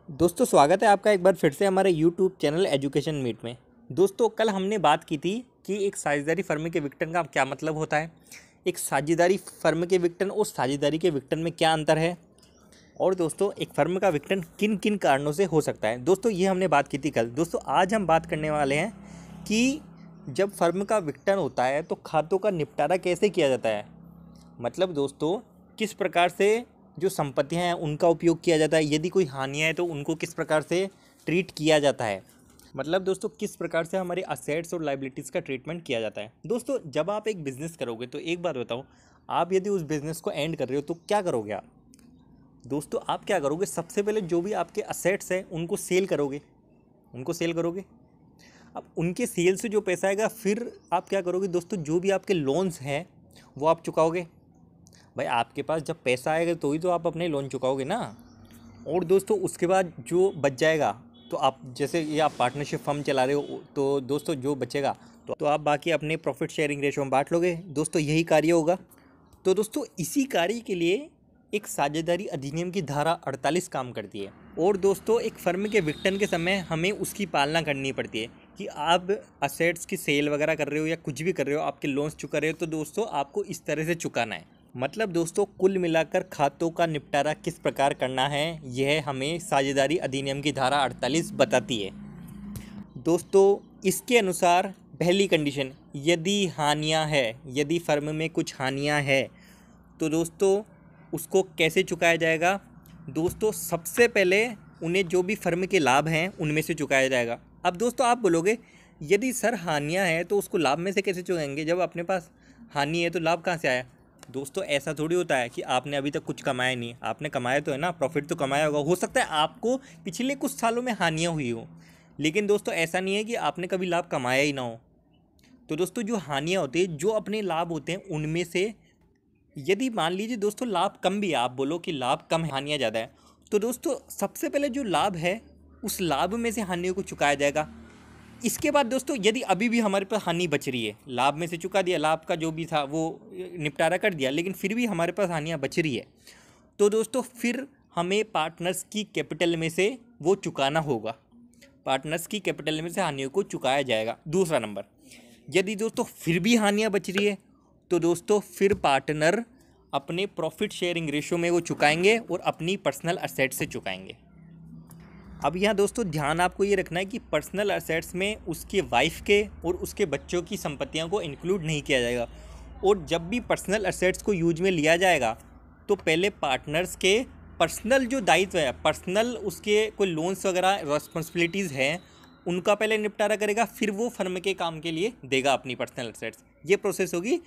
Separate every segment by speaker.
Speaker 1: दोस्तों स्वागत है आपका एक बार फिर से हमारे यूट्यूब चैनल एजुकेशन मीट में। दोस्तों कल हमने बात की थी कि एक साझेदारी फर्म के विघटन का क्या मतलब होता है, एक साझेदारी फर्म के विघटन और साझेदारी के विघटन में क्या अंतर है, और दोस्तों एक फर्म का विघटन किन किन कारणों से हो सकता है। दोस्तों ये हमने बात की थी कल। दोस्तों आज हम बात करने वाले हैं कि जब फर्म का विघटन होता है तो खातों का निपटारा कैसे किया जाता है। मतलब दोस्तों किस प्रकार से जो संपत्तियां हैं उनका उपयोग किया जाता है, यदि कोई हानियां हैं तो उनको किस प्रकार से ट्रीट किया जाता है। मतलब दोस्तों किस प्रकार से हमारे असेट्स और लाइबिलिटीज़ का ट्रीटमेंट किया जाता है। दोस्तों जब आप एक बिज़नेस करोगे तो एक बात बताओ, आप यदि उस बिज़नेस को एंड कर रहे हो तो क्या करोगे आप। दोस्तों आप क्या करोगे, सबसे पहले जो भी आपके असेट्स हैं उनको सेल करोगे, अब उनके सेल से जो पैसा आएगा फिर आप क्या करोगे दोस्तों, जो भी आपके लोन्स हैं वो आप चुकाओगे। भाई आपके पास जब पैसा आएगा तो ही तो आप अपने लोन चुकाओगे ना। और दोस्तों उसके बाद जो बच जाएगा तो आप, जैसे ये आप पार्टनरशिप फर्म चला रहे हो तो दोस्तों जो बचेगा तो आप बाकी अपने प्रॉफिट शेयरिंग रेशो में बांट लोगे। दोस्तों यही कार्य होगा। तो दोस्तों इसी कार्य के लिए एक साझेदारी अधिनियम की धारा 48 काम करती है। और दोस्तों एक फर्म के विघटन के समय हमें उसकी पालना करनी पड़ती है कि आप असेट्स की सेल वगैरह कर रहे हो या कुछ भी कर रहे हो, आपके लोन्स चुका रहे हो तो दोस्तों आपको इस तरह से चुकाना है। मतलब दोस्तों कुल मिलाकर खातों का निपटारा किस प्रकार करना है यह हमें साझेदारी अधिनियम की धारा 48 बताती है। दोस्तों इसके अनुसार पहली कंडीशन, यदि हानियां है, यदि फर्म में कुछ हानियां है तो दोस्तों उसको कैसे चुकाया जाएगा। दोस्तों सबसे पहले उन्हें जो भी फर्म के लाभ हैं उनमें से चुकाया जाएगा। अब दोस्तों आप बोलोगे यदि सर हानियां हैं तो उसको लाभ में से कैसे चुकाएंगे, जब अपने पास हानि है तो लाभ कहाँ से आया। दोस्तों ऐसा थोड़ी होता है कि आपने अभी तक कुछ कमाया नहीं, आपने कमाया तो है ना, प्रॉफिट तो कमाया होगा। हो सकता है आपको पिछले कुछ सालों में हानियाँ हुई हो, लेकिन दोस्तों ऐसा नहीं है कि आपने कभी लाभ कमाया ही ना हो। तो दोस्तों जो हानियाँ होती है, जो अपने लाभ होते हैं उनमें से यदि मान लीजिए दोस्तों लाभ कम भी है, आप बोलो कि लाभ कम है हानियाँ ज़्यादा है, तो दोस्तों सबसे पहले जो लाभ है उस लाभ में से हानियों को चुकाया जाएगा। इसके बाद दोस्तों यदि अभी भी हमारे पास हानि बच रही है, लाभ में से चुका दिया, लाभ का जो भी था वो निपटारा कर दिया, लेकिन फिर भी हमारे पास हानियाँ बच रही है तो दोस्तों फिर हमें पार्टनर्स की कैपिटल में से वो चुकाना होगा। पार्टनर्स की कैपिटल में से हानियों को चुकाया जाएगा। दूसरा नंबर, यदि दोस्तों फिर भी हानियाँ बच रही है तो दोस्तों फिर पार्टनर अपने प्रॉफिट शेयरिंग रेशो में वो चुकाएंगे और अपनी पर्सनल असेट से चुकाएंगे। अब यहाँ दोस्तों ध्यान आपको ये रखना है कि पर्सनल असेट्स में उसके वाइफ के और उसके बच्चों की संपत्तियों को इंक्लूड नहीं किया जाएगा। और जब भी पर्सनल असेट्स को यूज में लिया जाएगा तो पहले पार्टनर्स के पर्सनल जो दायित्व है, पर्सनल उसके कोई लोन्स वगैरह रिस्पॉन्सिबिलिटीज़ हैं उनका पहले निपटारा करेगा, फिर वो फर्म के काम के लिए देगा अपनी पर्सनल असेट्स। ये प्रोसेस होगी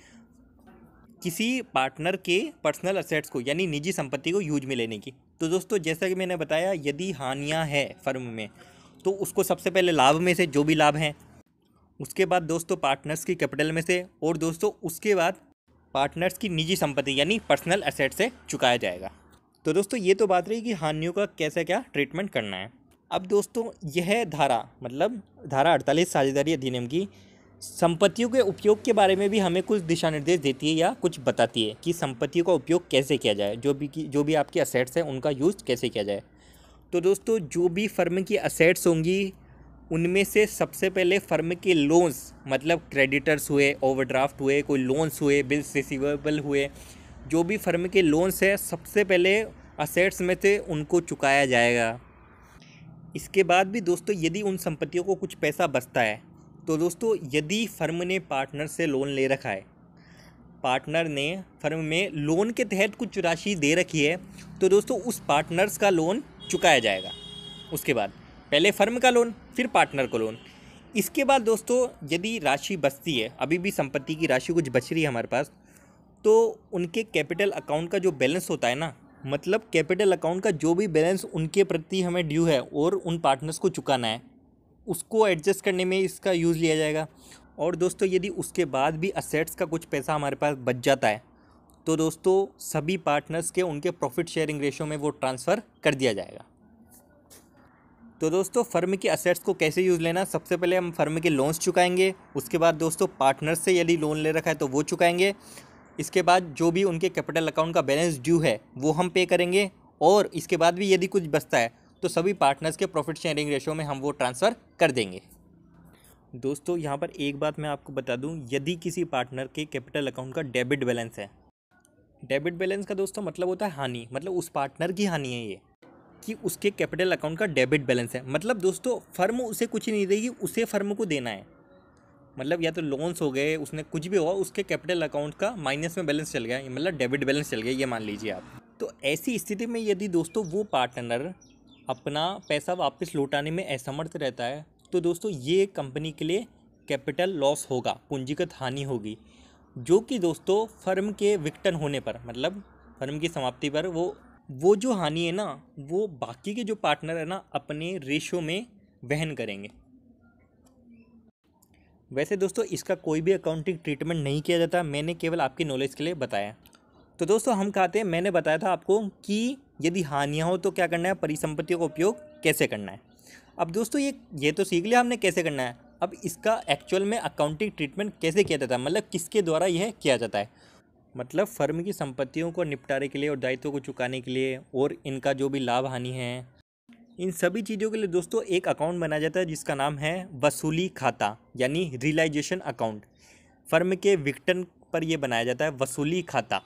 Speaker 1: किसी पार्टनर के पर्सनल असेट्स को यानी निजी संपत्ति को यूज में लेने की। तो दोस्तों जैसा कि मैंने बताया, यदि हानियां है फर्म में तो उसको सबसे पहले लाभ में से जो भी लाभ हैं, उसके बाद दोस्तों पार्टनर्स की कैपिटल में से, और दोस्तों उसके बाद पार्टनर्स की निजी संपत्ति यानी पर्सनल असेट से चुकाया जाएगा। तो दोस्तों ये तो बात रही कि हानियों का कैसे क्या ट्रीटमेंट करना है। अब दोस्तों यह धारा मतलब धारा 48 साझेदारी अधिनियम की संपत्तियों के उपयोग के बारे में भी हमें कुछ दिशा निर्देश देती है या कुछ बताती है कि संपत्तियों का उपयोग कैसे किया जाए, जो भी आपकी असेट्स हैं उनका यूज़ कैसे किया जाए। तो दोस्तों जो भी फर्म की असेट्स होंगी उनमें से सबसे पहले फर्म के लोन्स, मतलब क्रेडिटर्स हुए, ओवरड्राफ्ट हुए, कोई लोन्स हुए, बिल्स रिसीवेबल हुए, जो भी फर्म के लोन्स है सबसे पहले असेट्स में से उनको चुकाया जाएगा। इसके बाद भी दोस्तों यदि उन संपत्तियों को कुछ पैसा बचता है तो दोस्तों यदि फर्म ने पार्टनर से लोन ले रखा है, पार्टनर ने फर्म में लोन के तहत कुछ राशि दे रखी है, तो दोस्तों उस पार्टनर्स का लोन चुकाया जाएगा। उसके बाद पहले फर्म का लोन, फिर पार्टनर का लोन। इसके बाद दोस्तों यदि राशि बचती है, अभी भी संपत्ति की राशि कुछ बच रही है हमारे पास, तो उनके कैपिटल अकाउंट का जो बैलेंस होता है ना, मतलब कैपिटल अकाउंट का जो भी बैलेंस उनके प्रति हमें ड्यू है और उन पार्टनर्स को चुकाना है, उसको एडजस्ट करने में इसका यूज़ लिया जाएगा। और दोस्तों यदि उसके बाद भी असेट्स का कुछ पैसा हमारे पास बच जाता है तो दोस्तों सभी पार्टनर्स के उनके प्रॉफिट शेयरिंग रेशो में वो ट्रांसफ़र कर दिया जाएगा। तो दोस्तों फर्म के असेट्स को कैसे यूज़ लेना, सबसे पहले हम फर्म के लोन्स चुकाएंगे, उसके बाद दोस्तों पार्टनर्स से यदि लोन ले रखा है तो वो चुकाएंगे, इसके बाद जो भी उनके कैपिटल अकाउंट का बैलेंस ड्यू है वो हम पे करेंगे, और इसके बाद भी यदि कुछ बचता है तो सभी पार्टनर्स के प्रॉफिट शेयरिंग रेशो में हम वो ट्रांसफ़र कर देंगे। दोस्तों यहाँ पर एक बात मैं आपको बता दूँ, यदि किसी पार्टनर के कैपिटल अकाउंट का डेबिट बैलेंस है, डेबिट बैलेंस का दोस्तों मतलब होता है हानि, मतलब उस पार्टनर की हानि है ये कि उसके कैपिटल अकाउंट का डेबिट बैलेंस है। मतलब दोस्तों फर्म उसे कुछ नहीं देगी, उसे फर्म को देना है। मतलब या तो लोन्स हो गए, उसने कुछ भी हुआ, उसके कैपिटल अकाउंट का माइनस में बैलेंस चल गया, मतलब डेबिट बैलेंस चल गया, ये मान लीजिए आप। तो ऐसी स्थिति में यदि दोस्तों वो पार्टनर अपना पैसा वापस लौटाने में असमर्थ रहता है, तो दोस्तों ये कंपनी के लिए कैपिटल लॉस होगा, पूंजीगत हानि होगी, जो कि दोस्तों फर्म के विघटन होने पर, मतलब फर्म की समाप्ति पर वो जो हानि है ना, वो बाकी के जो पार्टनर है ना अपने रेशो में वहन करेंगे। वैसे दोस्तों इसका कोई भी अकाउंटिंग ट्रीटमेंट नहीं किया जाता, मैंने केवल आपकी नॉलेज के लिए बताया। तो दोस्तों हम कहते हैं, मैंने बताया था आपको कि यदि हानियाँ हो तो क्या करना है, परिसंपत्तियों का उपयोग कैसे करना है। अब दोस्तों ये तो सीख लिया हमने कैसे करना है। अब इसका एक्चुअल में अकाउंटिंग ट्रीटमेंट कैसे किया जाता है, मतलब किसके द्वारा यह किया जाता है। मतलब फर्म की संपत्तियों को निपटारे के लिए और दायित्वों को चुकाने के लिए और इनका जो भी लाभ हानि है, इन सभी चीज़ों के लिए दोस्तों एक अकाउंट बनाया जाता है जिसका नाम है वसूली खाता, यानी रियलाइजेशन अकाउंट। फर्म के विघटन पर यह बनाया जाता है वसूली खाता।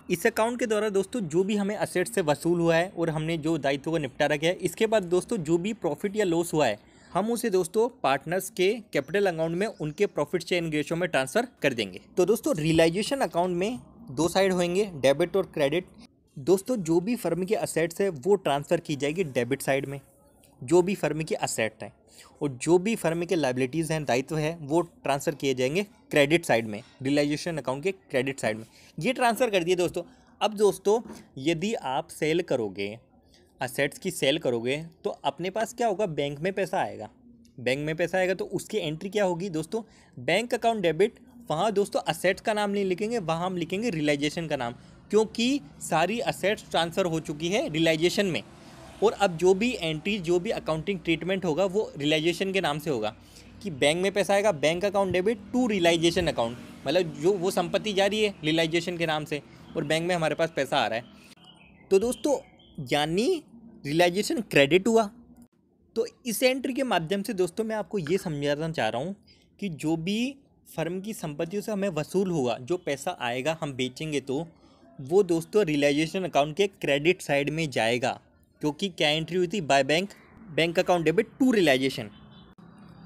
Speaker 1: इस अकाउंट के द्वारा दोस्तों जो भी हमें असेट से वसूल हुआ है और हमने जो दायित्व को निपटारा किया है, इसके बाद दोस्तों जो भी प्रॉफिट या लॉस हुआ है, हम उसे दोस्तों पार्टनर्स के कैपिटल अकाउंट में उनके प्रॉफिट शेयरिंग रेशो में ट्रांसफ़र कर देंगे। तो दोस्तों रियलाइजेशन अकाउंट में दो साइड होंगे, डेबिट और क्रेडिट। दोस्तों जो भी फर्म के असेट्स है वो ट्रांसफ़र की जाएगी डेबिट साइड में, जो भी फर्म के असेट हैं, और जो भी फर्म के लाइबिलिटीज़ हैं, दायित्व है, वो ट्रांसफ़र किए जाएंगे क्रेडिट साइड में, रियलाइजेशन अकाउंट के क्रेडिट साइड में। ये ट्रांसफ़र कर दिए दोस्तों। अब दोस्तों यदि आप सेल करोगे, असेट्स की सेल करोगे, तो अपने पास क्या होगा, बैंक में पैसा आएगा। बैंक में पैसा आएगा तो उसकी एंट्री क्या होगी दोस्तों, बैंक अकाउंट डेबिट। वहाँ दोस्तों असेट्स का नाम नहीं लिखेंगे, वहाँ हम लिखेंगे रियलाइजेशन का नाम, क्योंकि सारी असेट्स ट्रांसफ़र हो चुकी है रियलाइजेशन में। और अब जो भी एंट्री, जो भी अकाउंटिंग ट्रीटमेंट होगा वो रियलाइजेशन के नाम से होगा कि बैंक में पैसा आएगा, bank account debit to realisation account, मतलब जो वो संपत्ति जा रही है रियलाइजेशन के नाम से और बैंक में हमारे पास पैसा आ रहा है। तो दोस्तों यानी रियलाइजेशन क्रेडिट हुआ। तो इस एंट्री के माध्यम से दोस्तों मैं आपको ये समझाना चाह रहा हूँ कि जो भी फर्म की संपत्तियों से हमें वसूल होगा, जो पैसा आएगा हम बेचेंगे, तो वो दोस्तों रियलाइजेशन अकाउंट के क्रेडिट साइड में जाएगा, क्योंकि क्या एंट्री हुई थी, by bank, bank account debit to realisation.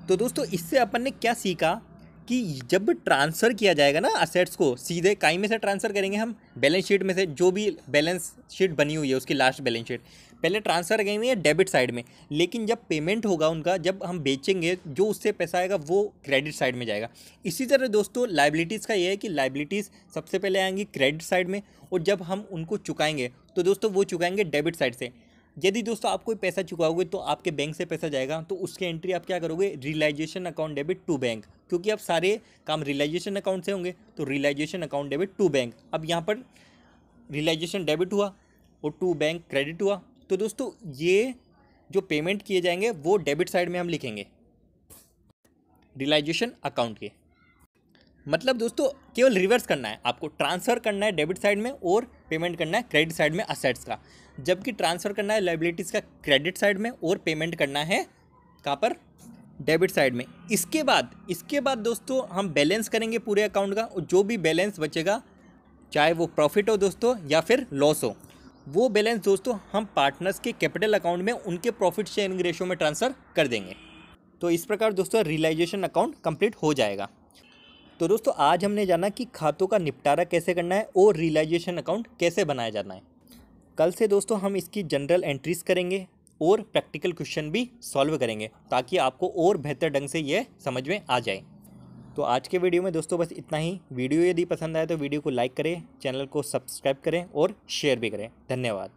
Speaker 1: तो दोस्तों इससे अपन ने क्या सीखा कि जब ट्रांसफ़र किया जाएगा ना असेट्स को, सीधे काई में से ट्रांसफ़र करेंगे हम, बैलेंस शीट में से, जो भी बैलेंस शीट बनी हुई है उसकी लास्ट बैलेंस शीट पहले ट्रांसफ़र गई हुई है डेबिट साइड में, लेकिन जब पेमेंट होगा उनका, जब हम बेचेंगे, जो उससे पैसा आएगा वो क्रेडिट साइड में जाएगा। इसी तरह दोस्तों लाइबिलिटीज़ का ये है कि लाइबिलिटीज़ सबसे पहले आएंगी क्रेडिट साइड में, और जब हम उनको चुकाएंगे तो दोस्तों वो चुकाएंगे डेबिट साइड से। यदि दोस्तों आप कोई पैसा चुकाओगे तो आपके बैंक से पैसा जाएगा, तो उसकी एंट्री आप क्या करोगे, realisation account debit to bank, क्योंकि अब सारे काम रियलाइजेशन अकाउंट से होंगे, तो realisation account debit to bank. अब यहाँ पर रियलाइजेशन डेबिट हुआ और टू बैंक क्रेडिट हुआ। तो दोस्तों ये जो पेमेंट किए जाएंगे वो डेबिट साइड में हम लिखेंगे रियलाइजेशन अकाउंट के। मतलब दोस्तों केवल रिवर्स करना है, आपको ट्रांसफ़र करना है डेबिट साइड में और पेमेंट करना है क्रेडिट साइड में असेट्स का, जबकि ट्रांसफ़र करना है लाइबिलिटीज़ का क्रेडिट साइड में और पेमेंट करना है कहाँ पर, डेबिट साइड में। इसके बाद दोस्तों हम बैलेंस करेंगे पूरे अकाउंट का, और जो भी बैलेंस बचेगा, चाहे वो प्रॉफिट हो दोस्तों या फिर लॉस हो, वो बैलेंस दोस्तों हम पार्टनर्स के कैपिटल अकाउंट में उनके प्रॉफिट शेयरिंग रेशो में ट्रांसफ़र कर देंगे। तो इस प्रकार दोस्तों रियलाइजेशन अकाउंट कंप्लीट हो जाएगा। तो दोस्तों आज हमने जाना कि खातों का निपटारा कैसे करना है और रियलाइजेशन अकाउंट कैसे बनाया जाना है। कल से दोस्तों हम इसकी जनरल एंट्रीज करेंगे और प्रैक्टिकल क्वेश्चन भी सॉल्व करेंगे, ताकि आपको और बेहतर ढंग से ये समझ में आ जाए। तो आज के वीडियो में दोस्तों बस इतना ही। वीडियो यदि पसंद आए तो वीडियो को लाइक करें, चैनल को सब्सक्राइब करें और शेयर भी करें। धन्यवाद।